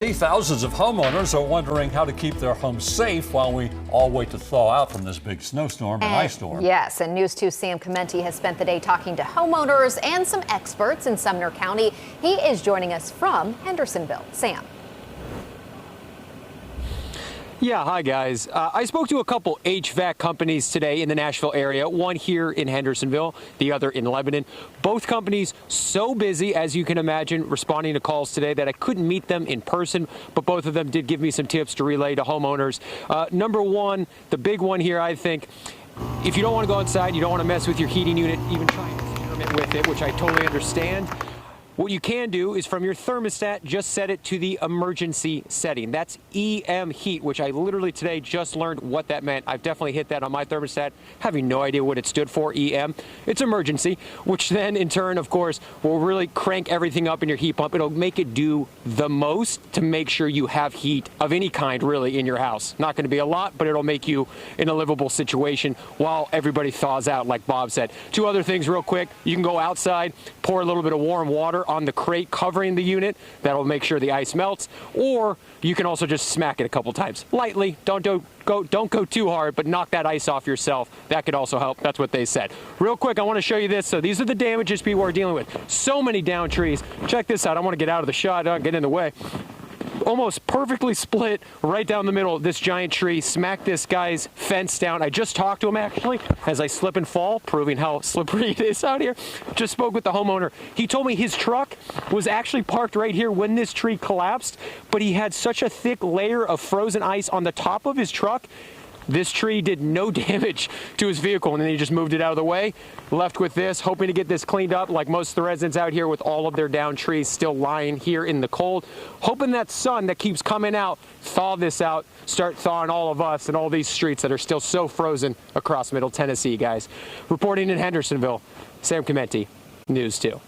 city, thousands of homeowners are wondering how to keep their homes safe while we all wait to thaw out from this big snowstorm and ice storm. Yes, and News 2's Sam Clementi has spent the day talking to homeowners and some experts in Sumner County. He is joining us from Hendersonville. Sam. Yeah, hi guys. I spoke to a couple HVAC companies today in the Nashville area, one here in Hendersonville, the other in Lebanon. Both companies so busy, as you can imagine, responding to calls today that I couldn't meet them in person, but both of them did give me some tips to relay to homeowners. Number one, the big one here, I think, if you don't want to go outside, you don't want to mess with your heating unit, even try and experiment with it, which I totally understand. What you can do is from your thermostat, just set it to the emergency setting. That's EM heat, which I literally today just learned what that meant. I've definitely hit that on my thermostat, having no idea what it stood for, EM. It's emergency, which then in turn, of course, will really crank everything up in your heat pump. It'll make it do the most to make sure you have heat of any kind really in your house. Not going to be a lot, but it'll make you in a livable situation while everybody thaws out, like Bob said. Two other things real quick. You can go outside, pour a little bit of warm water on the crate covering the unit. That'll make sure the ice melts. Or you can also just smack it a couple times lightly. Don't go too hard, but knock that ice off yourself. That could also help. That's what they said. Real quick, I want to show you this. So these are the damages people are dealing with. So many down trees. Check this out. I want to get out of the shot. Don't get in the way. Almost perfectly split right down the middle of this giant tree. Smacked this guy's fence down. I just talked to him actually as I slip and fall, proving how slippery it is out here. Just spoke with the homeowner. He told me his truck was actually parked right here when this tree collapsed, but he had such a thick layer of frozen ice on the top of his truck. This tree did no damage to his vehicle, and then he just moved it out of the way. Left with this, hoping to get this cleaned up like most of the residents out here with all of their down trees still lying here in the cold. Hoping that sun that keeps coming out, thaw this out, start thawing all of us and all these streets that are still so frozen across Middle Tennessee, guys. Reporting in Hendersonville, Sam Clementi, News 2.